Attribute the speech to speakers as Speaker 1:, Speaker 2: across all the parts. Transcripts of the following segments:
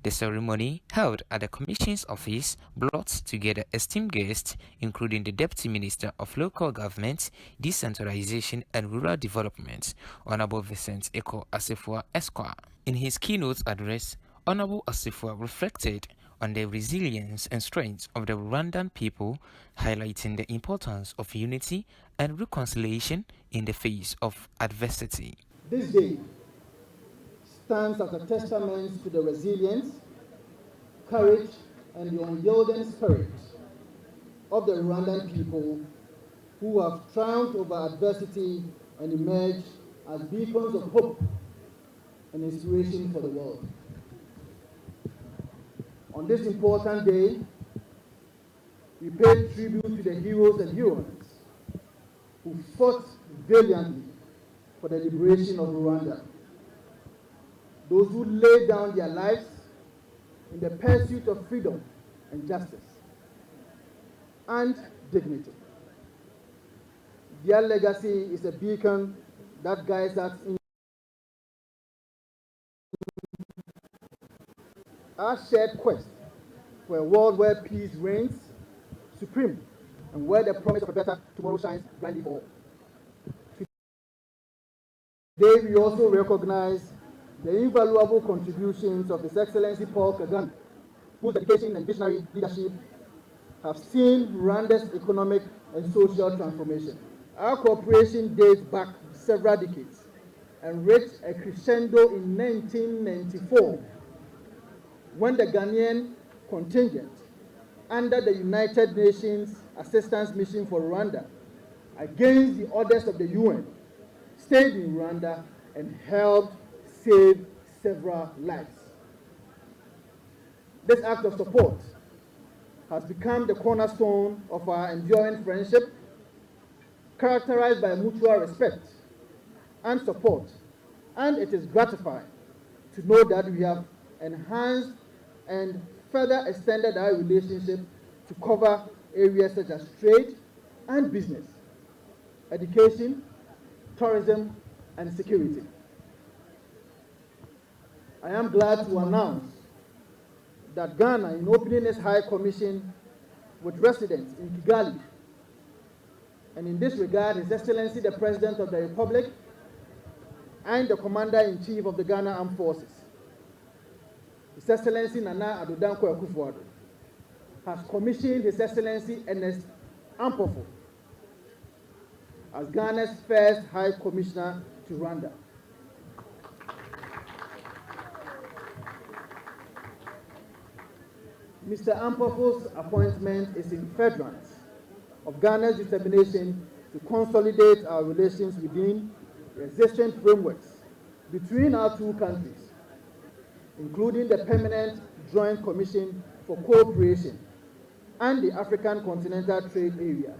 Speaker 1: The ceremony, held at the Commission's office, brought together esteemed guests, including the Deputy Minister of Local Government, Decentralization and Rural Development, Honorable Vincent Eko Asifua Esquire. In his keynote address, Honorable Asifua reflected on the resilience and strength of the Rwandan people, highlighting the importance of unity and reconciliation in the face of adversity.
Speaker 2: This day stands as a testament to the resilience, courage, and the unyielding spirit of the Rwandan people who have triumphed over adversity and emerged as beacons of hope and inspiration for the world. On this important day, we pay tribute to the heroes and heroines who fought valiantly for the liberation of Rwanda. Those who laid down their lives in the pursuit of freedom and justice and dignity. Their legacy is a beacon that guides us in our shared quest for a world where peace reigns supreme and where the promise of a better tomorrow shines brightly for all. Today, we also recognize the invaluable contributions of His Excellency Paul Kagame, whose dedication and visionary leadership have seen Rwanda's economic and social transformation. Our cooperation dates back several decades and reached a crescendo in 1994 when the Ghanaian contingent under the United Nations Assistance Mission for Rwanda, against the orders of the UN, stayed in Rwanda and helped save several lives. This act of support has become the cornerstone of our enduring friendship, characterized by mutual respect and support, and it is gratifying to know that we have enhanced and further extended our relationship to cover areas such as trade and business, education, tourism, and security. I am glad to announce that Ghana, in opening its High Commission with residence in Kigali, and in this regard, His Excellency the President of the Republic and the Commander-in-Chief of the Ghana Armed Forces, His Excellency Nana Addo Dankwa Akufo-Addo, has commissioned His Excellency Ernest Ampofo as Ghana's first High Commissioner to Rwanda. Mr. Ampofo's appointment is in furtherance of Ghana's determination to consolidate our relations within the existing frameworks between our two countries, including the Permanent Joint Commission for Cooperation and the African Continental Trade Area,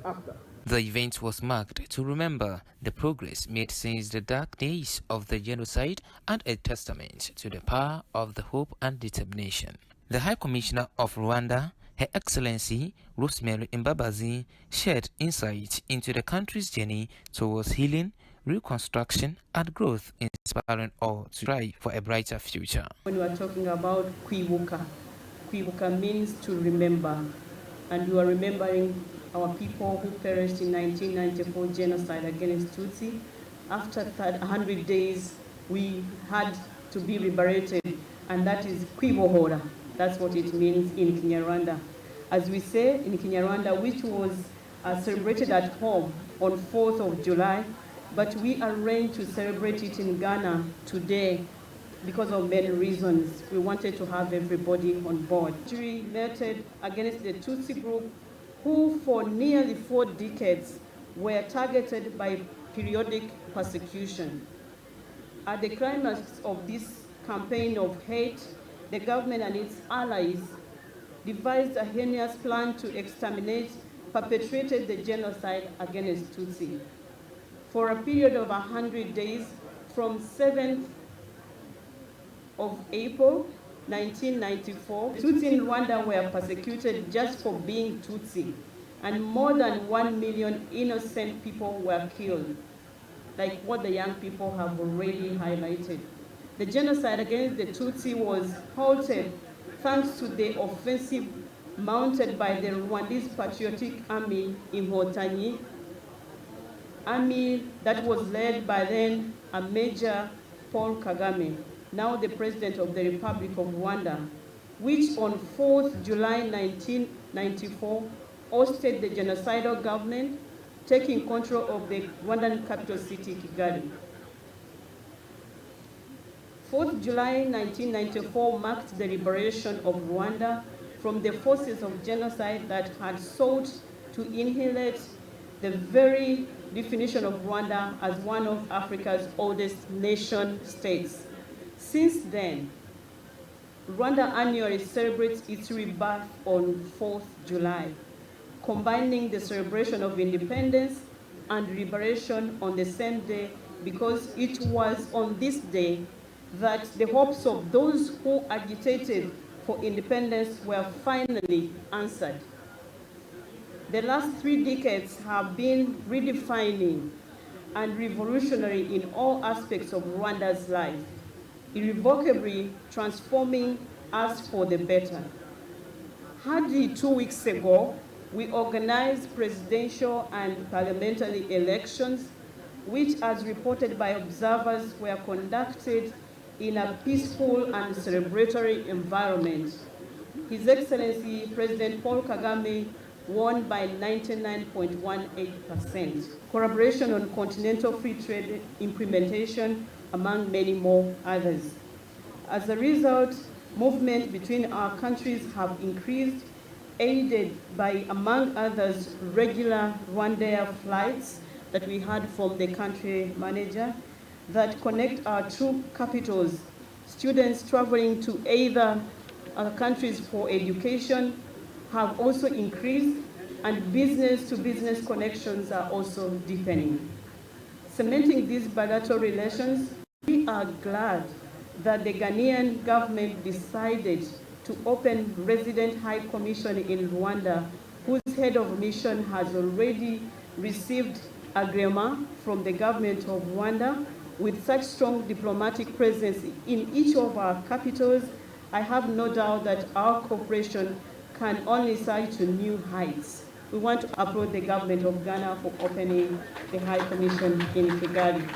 Speaker 2: AFTA.
Speaker 1: The event was marked to remember the progress made since the dark days of the genocide and a testament to the power of the hope and determination. The High Commissioner of Rwanda, Her Excellency Rosemary Mbabazi, shared insight into the country's journey towards healing, reconstruction, and growth, inspiring all to strive for a brighter future.
Speaker 3: When we are talking about Kwibuka, Kwibuka means to remember, and we are remembering our people who perished in 1994 genocide against Tutsi. After 100 days, we had to be liberated, and that is Kwibohora. That's what it means in Kinyarwanda. As we say in Kinyarwanda, which was celebrated at home on 4th of July, but we arranged to celebrate it in Ghana today because of many reasons. We wanted to have everybody on board. Jury meted against the Tutsi group who for nearly 4 decades were targeted by periodic persecution. At the climax of this campaign of hate, the government and its allies devised a heinous plan to exterminate perpetrated the genocide against Tutsi. For a period of 100 days, from 7th of April 1994, Tutsi in Rwanda were persecuted just for being Tutsi, and more than 1 million innocent people were killed, like what the young people have already highlighted. The genocide against the Tutsi was halted thanks to the offensive mounted by the Rwandese Patriotic Army in Inkotanyi, army that was led by then a Major Paul Kagame, now the President of the Republic of Rwanda, which on 4th July 1994 ousted the genocidal government, taking control of the Rwandan capital city, Kigali. 4th July 1994 marked the liberation of Rwanda from the forces of genocide that had sought to inherit the very definition of Rwanda as one of Africa's oldest nation states. Since then, Rwanda annually celebrates its rebirth on 4th July, combining the celebration of independence and liberation on the same day, because it was on this day that the hopes of those who agitated for independence were finally answered. The last 3 decades have been redefining and revolutionary in all aspects of Rwanda's life, irrevocably transforming us for the better. Hardly 2 weeks ago, we organized presidential and parliamentary elections, which, as reported by observers, were conducted in a peaceful and celebratory environment. His Excellency President Paul Kagame won by 99.18%. Collaboration on continental free trade implementation, among many more others. As a result, movement between our countries have increased, aided by, among others, regular Rwandair flights that we had from the country manager that connect our two capitals. Students traveling to either countries for education have also increased, and business-to-business connections are also deepening. Cementing these bilateral relations, we are glad that the Ghanaian government decided to open Resident High Commission in Rwanda, whose head of mission has already received agreement from the government of Rwanda. With such strong diplomatic presence in each of our capitals, I have no doubt that our cooperation can only surge to new heights. We want to applaud the government of Ghana for opening the High Commission in Kigali.